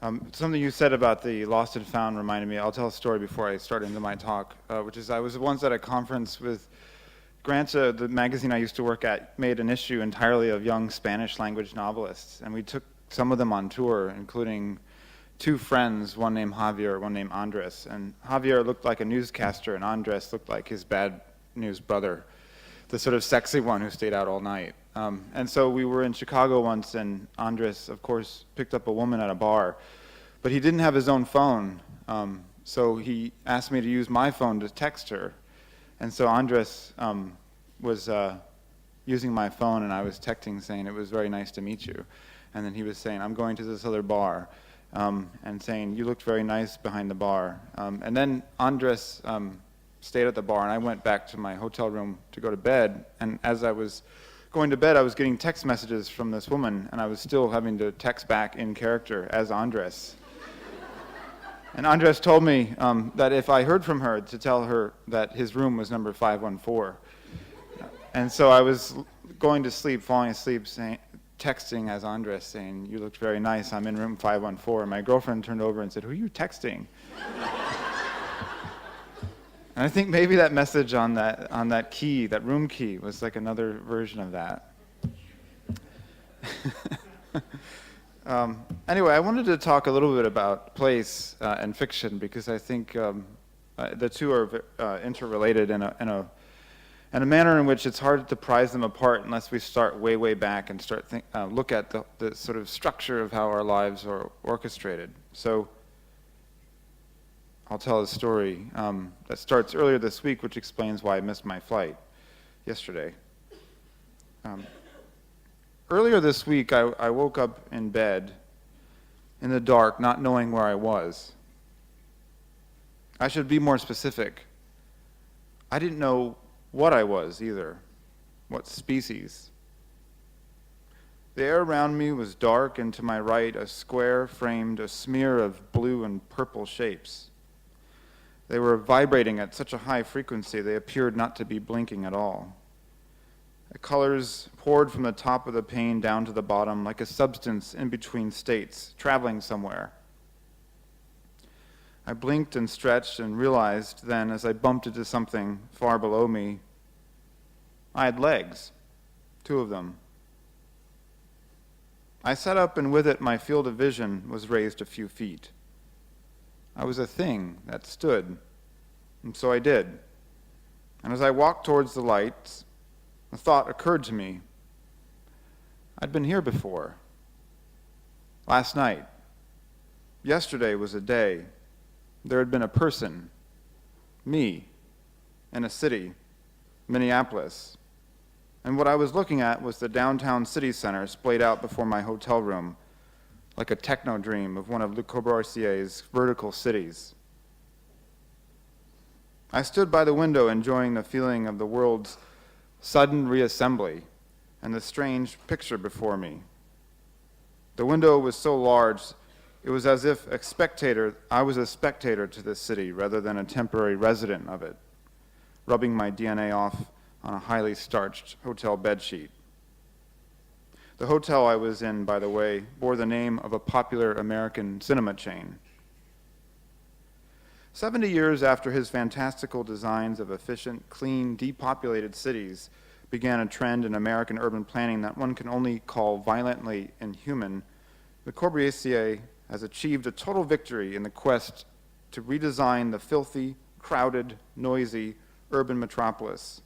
Something you said about the lost and found reminded me. I'll tell a story before I start into my talk, which is I was once at a conference with Grant, the magazine I used to work at, made an issue entirely of young Spanish language novelists, and we took some of them on tour, including two friends, one named Javier, one named Andres. And Javier looked like a newscaster, and Andres looked like his bad news brother, the sort of sexy one who stayed out all night. And so we were in Chicago once, and Andres, of course, picked up a woman at a bar, but he didn't have his own phone, so he asked me to use my phone to text her. And so Andres was using my phone, and I was texting saying, "It was very nice to meet you." And then he was saying, "I'm going to this other bar," and saying, "You looked very nice behind the bar." And then Andres stayed at the bar, and I went back to my hotel room to go to bed. And as I was going to bed, I was getting text messages from this woman, and I was still having to text back in character as Andres. And Andres told me that if I heard from her, to tell her that his room was number 514. And so I was going to sleep, falling asleep, texting as Andres, saying, "You looked very nice, I'm in room 514. And my girlfriend turned over and said, "Who are you texting?" And I think maybe that message on that key, that room key, was like another version of that. Anyway, I wanted to talk a little bit about place and fiction, because I think the two are interrelated in a manner in which it's hard to prise them apart unless we start way back and look at the sort of structure of how our lives are orchestrated. So I'll tell a story that starts earlier this week, which explains why I missed my flight yesterday. Earlier this week, I woke up in bed in the dark, not knowing where I was. I should be more specific. I didn't know what I was either, what species. The air around me was dark, and to my right, a square framed a smear of blue and purple shapes. They were vibrating at such a high frequency, they appeared not to be blinking at all. The colors poured from the top of the pane down to the bottom like a substance in between states, traveling somewhere. I blinked and stretched and realized then, as I bumped into something far below me, I had legs, 2 of them. I sat up, and with it my field of vision was raised a few feet. I was a thing that stood, and so I did. And as I walked towards the lights, a thought occurred to me. I'd been here before. Last night. Yesterday was a day. There had been a person, me, in a city, Minneapolis. And what I was looking at was the downtown city center splayed out before my hotel room, like a techno dream of one of Le Corbusier's vertical cities. I stood by the window enjoying the feeling of the world's sudden reassembly and the strange picture before me. The window was so large, it was as if I was a spectator to this city rather than a temporary resident of it, rubbing my DNA off on a highly starched hotel bedsheet. The hotel I was in, by the way, bore the name of a popular American cinema chain. 70 years after his fantastical designs of efficient, clean, depopulated cities began a trend in American urban planning that one can only call violently inhuman, Le Corbusier has achieved a total victory in the quest to redesign the filthy, crowded, noisy urban metropolis.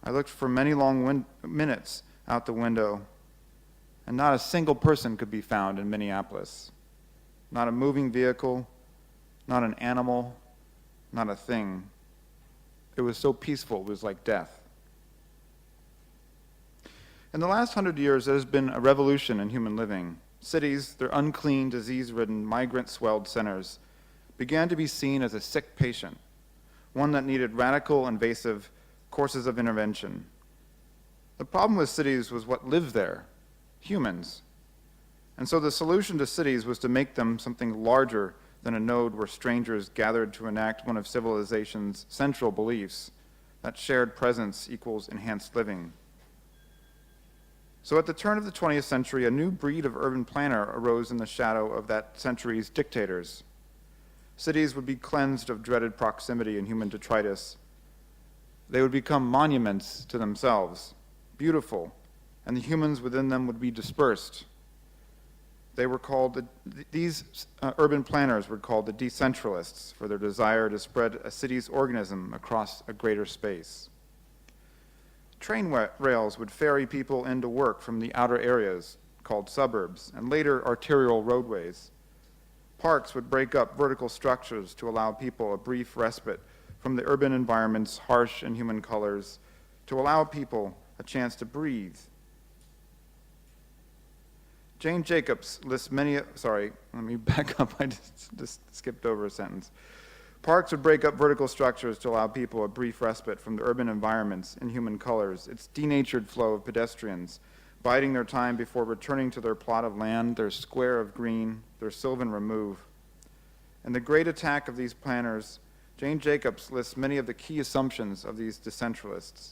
I looked for many long minutes out the window, and not a single person could be found in Minneapolis. Not a moving vehicle, not an animal, not a thing. It was so peaceful, it was like death. In the last 100 years, there has been a revolution in human living. Cities, their unclean, disease-ridden, migrant-swelled centers, began to be seen as a sick patient, one that needed radical, invasive courses of intervention. The problem with cities was what lived there, humans. And so the solution to cities was to make them something larger than a node where strangers gathered to enact one of civilization's central beliefs, that shared presence equals enhanced living. So at the turn of the 20th century, a new breed of urban planner arose in the shadow of that century's dictators. Cities would be cleansed of dreaded proximity and human detritus. They would become monuments to themselves, beautiful, and the humans within them would be dispersed. They were called, these urban planners were called the decentralists for their desire to spread a city's organism across a greater space. Train rails would ferry people into work from the outer areas, called suburbs, and later arterial roadways. Parks would break up vertical structures to allow people a brief respite from the urban environment's harsh and human colors, to allow people a chance to breathe. Jane Jacobs lists many, sorry, let me back up, I just skipped over a sentence. Parks would break up vertical structures to allow people a brief respite from the urban environments in human colors, its denatured flow of pedestrians, biding their time before returning to their plot of land, their square of green, their sylvan remove. In the great attack of these planners, Jane Jacobs lists many of the key assumptions of these decentralists.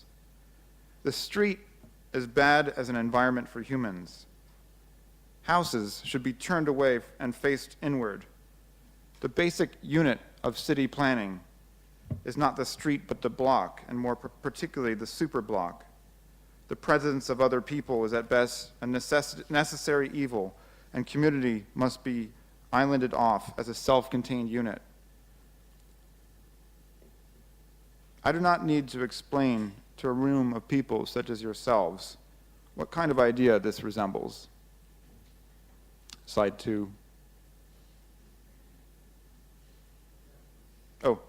The street is bad as an environment for humans. Houses should be turned away and faced inward. The basic unit of city planning is not the street but the block, and more particularly the superblock. The presence of other people is at best a necessary evil, and community must be islanded off as a self-contained unit. I do not need to explain to a room of people such as yourselves what kind of idea this resembles. Slide 2. Oh.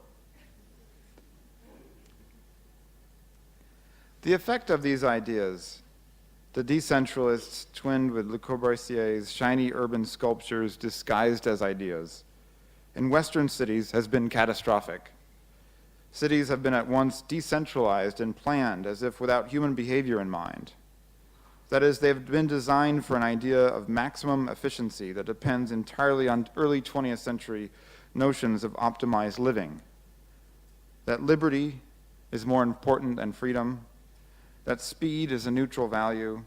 The effect of these ideas, the decentralists twinned with Le Corbusier's shiny urban sculptures disguised as ideas, in Western cities has been catastrophic. Cities have been at once decentralized and planned as if without human behavior in mind. That is, they've been designed for an idea of maximum efficiency that depends entirely on early 20th century notions of optimized living. That liberty is more important than freedom, that speed is a neutral value,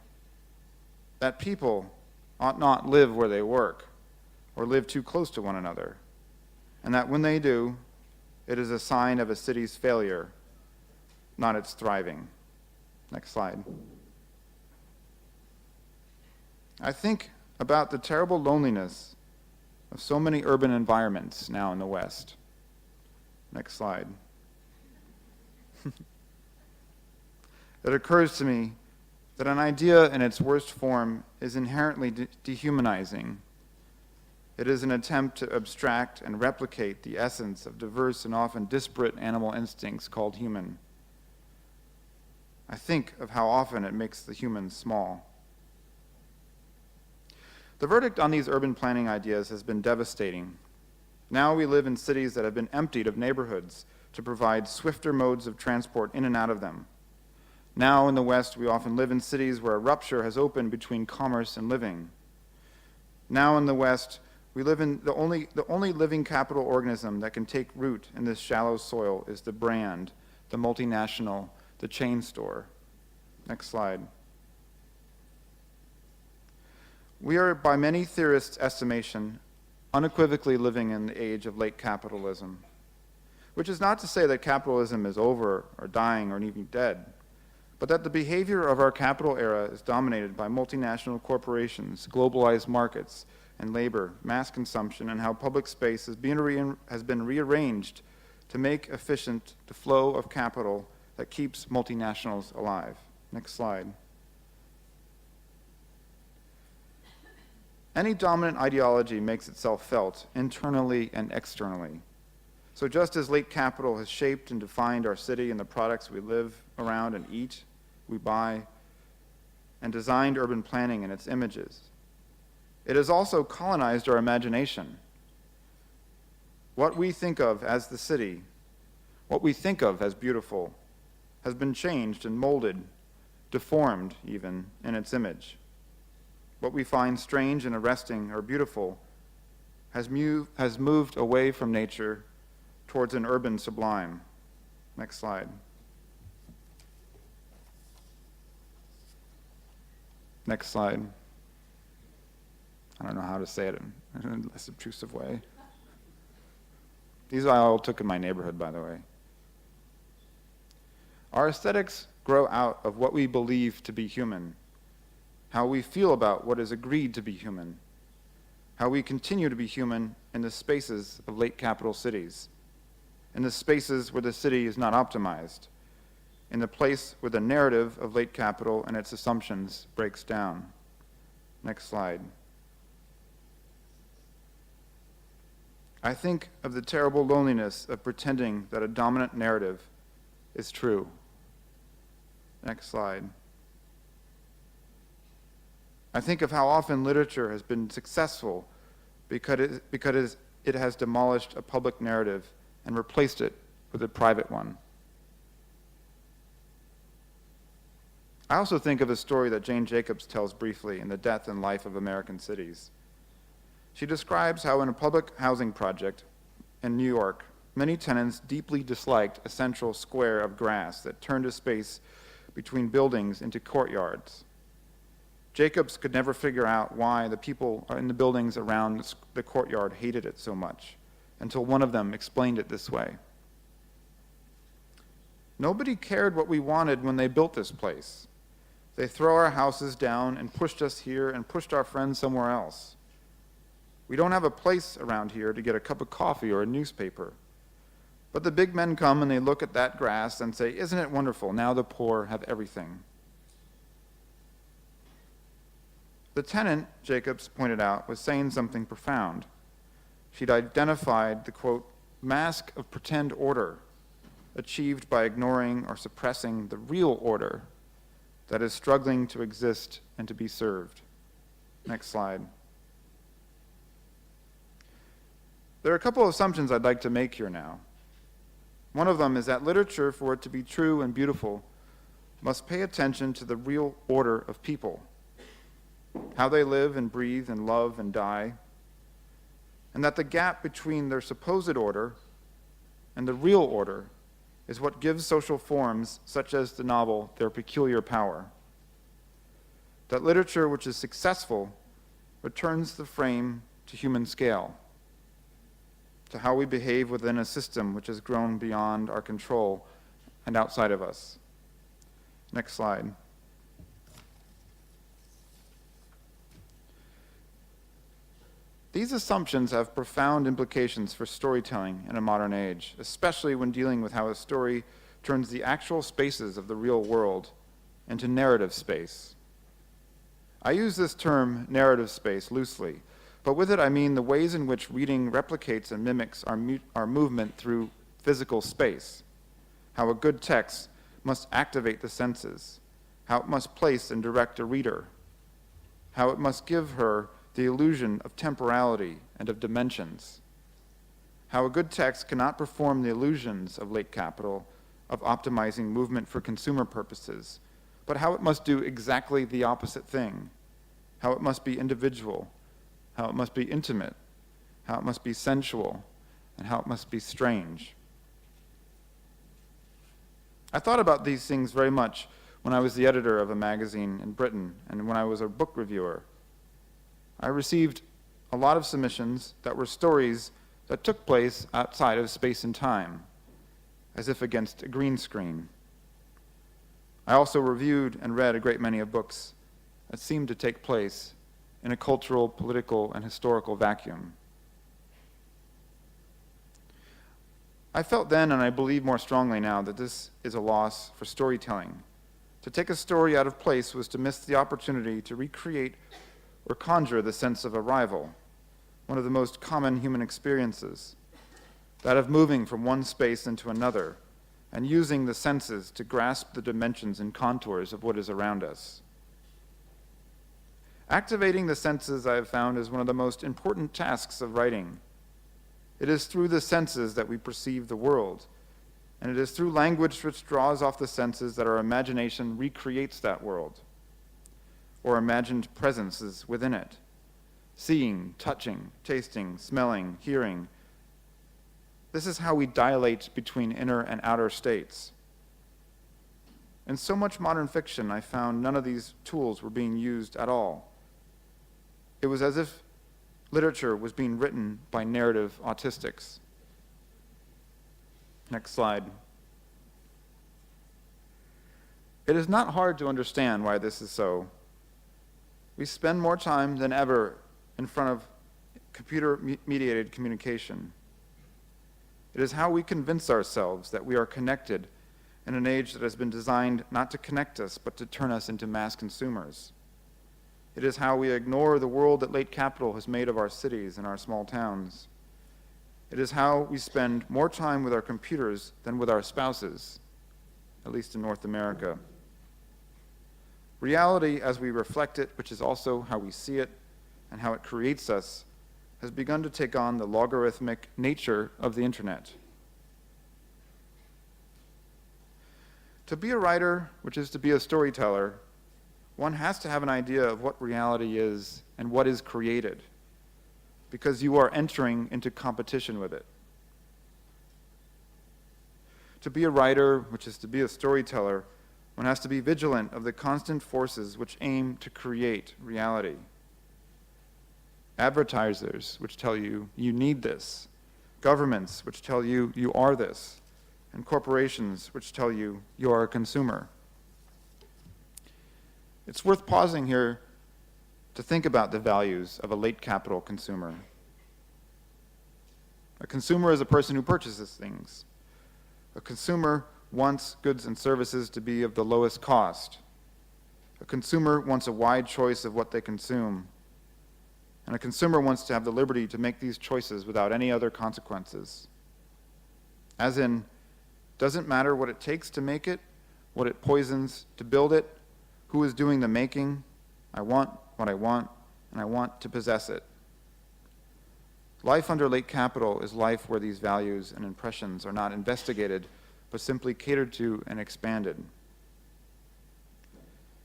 that people ought not live where they work or live too close to one another, and that when they do, it is a sign of a city's failure, not its thriving. Next slide. I think about the terrible loneliness of so many urban environments now in the West. Next slide. It occurs to me that an idea in its worst form is inherently dehumanizing. It is an attempt to abstract and replicate the essence of diverse and often disparate animal instincts called human. I think of how often it makes the human small. The verdict on these urban planning ideas has been devastating. Now we live in cities that have been emptied of neighborhoods to provide swifter modes of transport in and out of them. Now in the West, we often live in cities where a rupture has opened between commerce and living. Now in the West, we live in the only living capital organism that can take root in this shallow soil is the brand, the multinational, the chain store. Next slide. We are, by many theorists' estimation, unequivocally living in the age of late capitalism, which is not to say that capitalism is over or dying or even dead, but that the behavior of our capital era is dominated by multinational corporations, globalized markets, and labor, mass consumption, and how public space has been rearranged to make efficient the flow of capital that keeps multinationals alive. Next slide. Any dominant ideology makes itself felt internally and externally. So just as late capital has shaped and defined our city and the products we live around and eat, we buy, and designed urban planning and its images, it has also colonized our imagination. What we think of as the city, what we think of as beautiful, has been changed and molded, deformed even, in its image. What we find strange and arresting or beautiful has moved away from nature towards an urban sublime. Next slide. Next slide. I don't know how to say it in a less obtrusive way. These I all took in my neighborhood, by the way. Our aesthetics grow out of what we believe to be human, how we feel about what is agreed to be human, how we continue to be human in the spaces of late capital cities, in the spaces where the city is not optimized, in the place where the narrative of late capital and its assumptions breaks down. Next slide. I think of the terrible loneliness of pretending that a dominant narrative is true. Next slide. I think of how often literature has been successful because it has demolished a public narrative and replaced it with a private one. I also think of a story that Jane Jacobs tells briefly in The Death and Life of American Cities. She describes how in a public housing project in New York, many tenants deeply disliked a central square of grass that turned a space between buildings into courtyards. Jacobs could never figure out why the people in the buildings around the courtyard hated it so much, until one of them explained it this way. Nobody cared what we wanted when they built this place. They throw our houses down and pushed us here and pushed our friends somewhere else. We don't have a place around here to get a cup of coffee or a newspaper. But the big men come and they look at that grass and say, "Isn't it wonderful? Now the poor have everything." The tenant, Jacobs pointed out, was saying something profound. She'd identified the, quote, mask of pretend order achieved by ignoring or suppressing the real order that is struggling to exist and to be served. Next slide. There are a couple of assumptions I'd like to make here now. One of them is that literature, for it to be true and beautiful, must pay attention to the real order of people, how they live and breathe and love and die, and that the gap between their supposed order and the real order is what gives social forms, such as the novel, their peculiar power. That literature which is successful returns the frame to human scale, to how we behave within a system which has grown beyond our control and outside of us. Next slide. These assumptions have profound implications for storytelling in a modern age, especially when dealing with how a story turns the actual spaces of the real world into narrative space. I use this term, narrative space, loosely, but with it I mean the ways in which reading replicates and mimics our movement through physical space, how a good text must activate the senses, how it must place and direct a reader, how it must give her the illusion of temporality and of dimensions, how a good text cannot perform the illusions of late capital, of optimizing movement for consumer purposes, but how it must do exactly the opposite thing, how it must be individual, how it must be intimate, how it must be sensual, and how it must be strange. I thought about these things very much when I was the editor of a magazine in Britain and when I was a book reviewer. I received a lot of submissions that were stories that took place outside of space and time, as if against a green screen. I also reviewed and read a great many of books that seemed to take place in a cultural, political, and historical vacuum. I felt then, and I believe more strongly now, that this is a loss for storytelling. To take a story out of place was to miss the opportunity to recreate or conjure the sense of arrival, one of the most common human experiences, that of moving from one space into another and using the senses to grasp the dimensions and contours of what is around us. Activating the senses, I have found, is one of the most important tasks of writing. It is through the senses that we perceive the world, and it is through language which draws off the senses that our imagination recreates that world, or imagined presences within it. Seeing, touching, tasting, smelling, hearing. This is how we dilate between inner and outer states. In so much modern fiction, I found none of these tools were being used at all. It was as if literature was being written by narrative autistics. Next slide. It is not hard to understand why this is so. We spend more time than ever in front of computer-mediated communication. It is how we convince ourselves that we are connected in an age that has been designed not to connect us, but to turn us into mass consumers. It is how we ignore the world that late capital has made of our cities and our small towns. It is how we spend more time with our computers than with our spouses, at least in North America. Reality as we reflect it, which is also how we see it and how it creates us, has begun to take on the logarithmic nature of the internet. To be a writer, which is to be a storyteller, one has to have an idea of what reality is and what is created, because you are entering into competition with it. To be a writer, which is to be a storyteller, one has to be vigilant of the constant forces which aim to create reality. Advertisers, which tell you, you need this. Governments, which tell you, you are this. And corporations, which tell you, you are a consumer. It's worth pausing here to think about the values of a late capital consumer. A consumer is a person who purchases things. A consumer wants goods and services to be of the lowest cost. A consumer wants a wide choice of what they consume. And a consumer wants to have the liberty to make these choices without any other consequences. As in, doesn't matter what it takes to make it, what it poisons to build it, who is doing the making. I want what I want, and I want to possess it. Life under late capital is life where these values and impressions are not investigated, but simply catered to and expanded.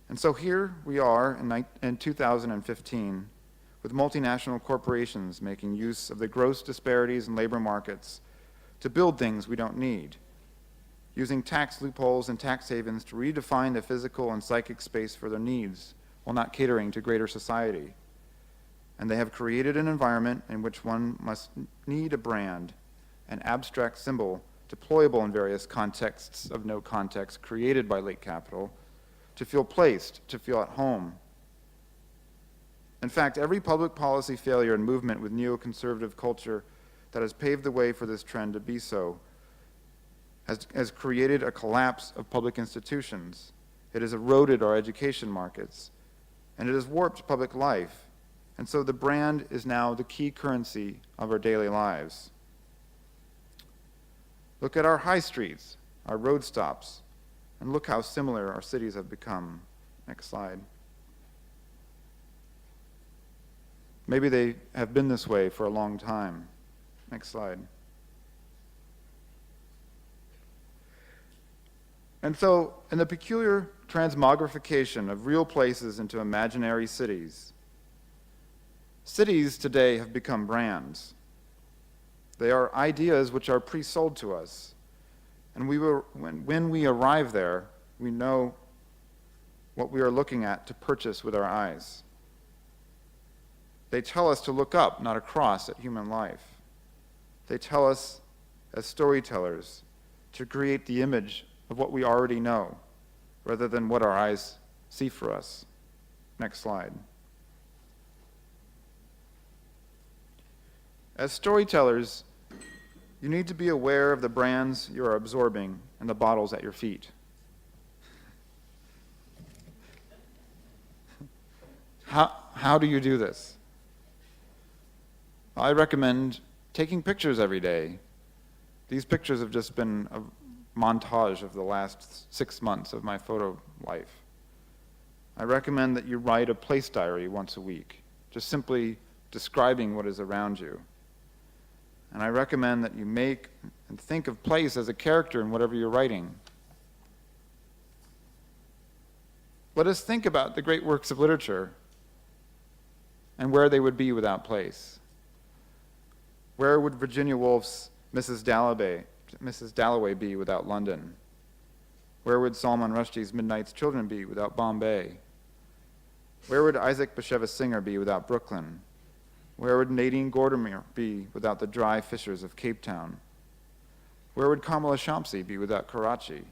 And so here we are in 2015, with multinational corporations making use of the gross disparities in labor markets to build things we don't need, using tax loopholes and tax havens to redefine the physical and psychic space for their needs while not catering to greater society. And they have created an environment in which one must need a brand, an abstract symbol, deployable in various contexts of no context created by late capital, to feel placed, to feel at home. In fact, every public policy failure and movement with neoconservative culture that has paved the way for this trend to be so has created a collapse of public institutions. It has eroded our education markets, and it has warped public life. And so the brand is now the key currency of our daily lives. Look at our high streets, our road stops, and look how similar our cities have become. Next slide. Maybe they have been this way for a long time. Next slide. And so, in the peculiar transmogrification of real places into imaginary cities, cities today have become brands. They are ideas which are pre-sold to us. And when we arrive there, we know what we are looking at to purchase with our eyes. They tell us to look up, not across, at human life. They tell us, as storytellers, to create the image of what we already know, rather than what our eyes see for us. Next slide. As storytellers, you need to be aware of the brands you are absorbing and the bottles at your feet. How do you do this? I recommend taking pictures every day. These pictures have just been a montage of the last 6 months of my photo life. I recommend that you write a place diary once a week, just simply describing what is around you. And I recommend that you make and think of place as a character in whatever you're writing. Let us think about the great works of literature and where they would be without place. Where would Virginia Woolf's Mrs. Dalloway be without London? Where would Salman Rushdie's Midnight's Children be without Bombay? Where would Isaac Bashevis Singer be without Brooklyn? Where would Nadine Gordimer be without the dry fissures of Cape Town? Where would Kamala Shamsi be without Karachi?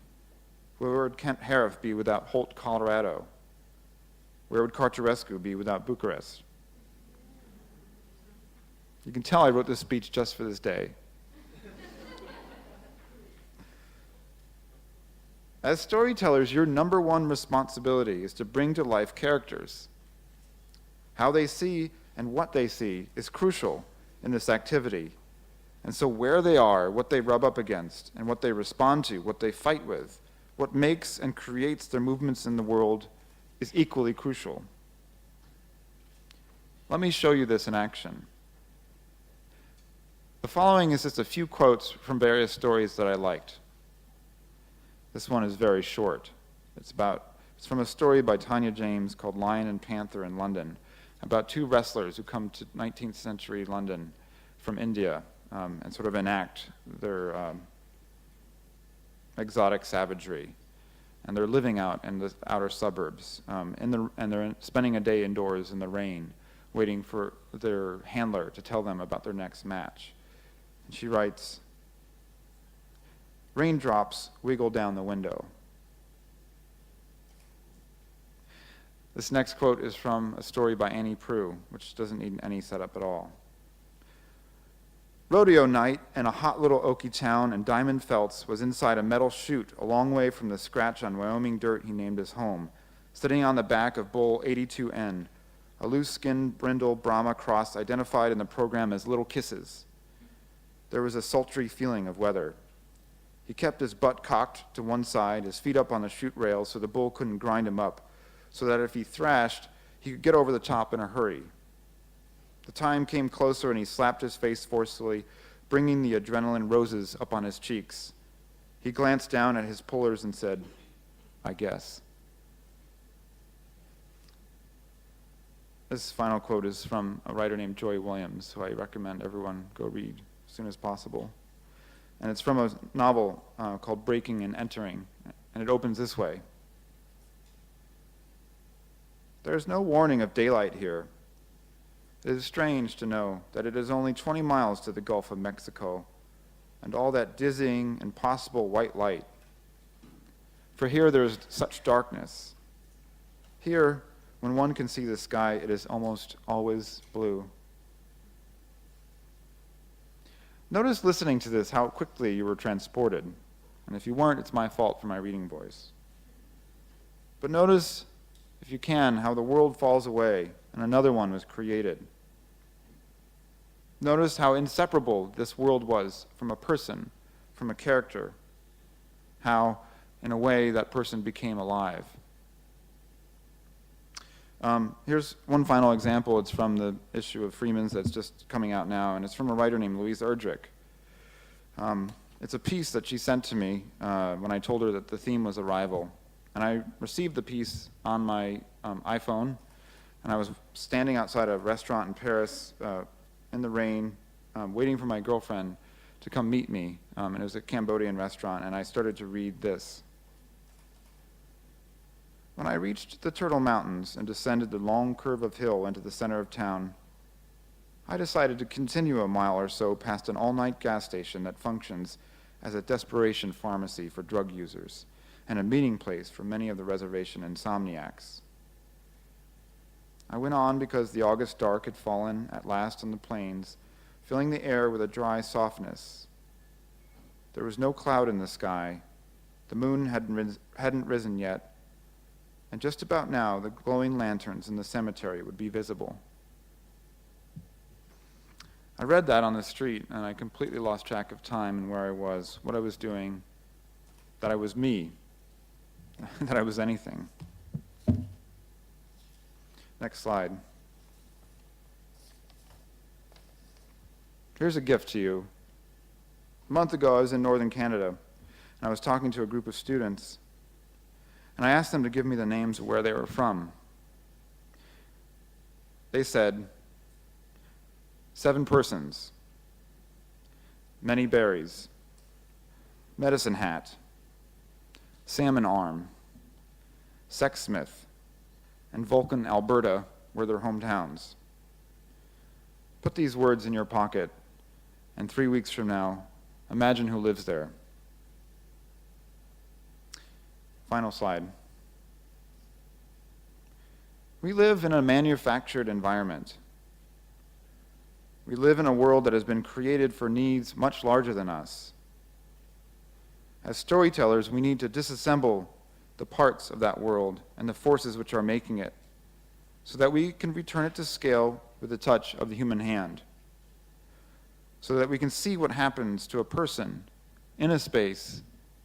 Where would Kent Harif be without Holt, Colorado? Where would Cartarescu be without Bucharest? You can tell I wrote this speech just for this day. As storytellers, your number one responsibility is to bring to life characters. How they see and what they see is crucial in this activity. And so where they are, what they rub up against, and what they respond to, what they fight with, what makes and creates their movements in the world is equally crucial. Let me show you this in action. The following is just a few quotes from various stories that I liked. This one is very short. It's from a story by Tanya James called Lion and Panther in London, about two wrestlers who come to 19th century London from India and sort of enact their exotic savagery. And they're living out in the outer suburbs, and they're spending a day indoors in the rain, waiting for their handler to tell them about their next match. And she writes, "Raindrops wiggle down the window." This next quote is from a story by Annie Proulx, which doesn't need any setup at all. "Rodeo night in a hot little oaky town, and Diamond Felts was inside a metal chute a long way from the scratch on Wyoming dirt he named his home, sitting on the back of bull 82N, a loose-skinned brindle Brahma cross identified in the program as Little Kisses. There was a sultry feeling of weather. He kept his butt cocked to one side, his feet up on the chute rail so the bull couldn't grind him up, so that if he thrashed, he could get over the top in a hurry. The time came closer and he slapped his face forcefully, bringing the adrenaline roses up on his cheeks. He glanced down at his pullers and said, 'I guess.'" This final quote is from a writer named Joy Williams, who I recommend everyone go read as soon as possible. And it's from a novel called Breaking and Entering, and it opens this way. "There is no warning of daylight here. It is strange to know that it is only 20 miles to the Gulf of Mexico, and all that dizzying, impossible white light. For here there is such darkness. Here, when one can see the sky, it is almost always blue." Notice listening to this how quickly you were transported. And if you weren't, it's my fault for my reading voice. But notice, if you can, how the world falls away and another one was created. Notice how inseparable this world was from a person, from a character. How, in a way, that person became alive. Here's one final example. It's from the issue of Freeman's that's just coming out now, and it's from a writer named Louise Erdrich. It's a piece that she sent to me when I told her that the theme was arrival. And I received the piece on my iPhone, and I was standing outside a restaurant in Paris in the rain, waiting for my girlfriend to come meet me. And it was a Cambodian restaurant, and I started to read this. "When I reached the Turtle Mountains and descended the long curve of hill into the center of town, I decided to continue a mile or so past an all-night gas station that functions as a desperation pharmacy for drug users and a meeting place for many of the reservation insomniacs. I went on because the August dark had fallen at last on the plains, filling the air with a dry softness. There was no cloud in the sky, the moon hadn't risen yet, and just about now the glowing lanterns in the cemetery would be visible." I read that on the street, and I completely lost track of time and where I was, what I was doing, that I was me, that I was anything. Next slide. Here's a gift to you. A month ago, I was in northern Canada, and I was talking to a group of students, and I asked them to give me the names of where they were from. They said, 7 persons, many berries, medicine hat, Salmon Arm, Sexsmith, and Vulcan, Alberta were their hometowns. Put these words in your pocket, and 3 weeks from now, imagine who lives there. Final slide. We live in a manufactured environment. We live in a world that has been created for needs much larger than us. As storytellers, we need to disassemble the parts of that world and the forces which are making it, so that we can return it to scale with the touch of the human hand, so that we can see what happens to a person in a space,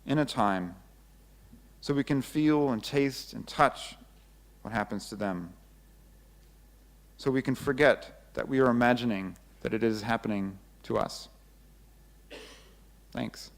in a time, so we can feel and taste and touch what happens to them, so we can forget that we are imagining that it is happening to us. Thanks.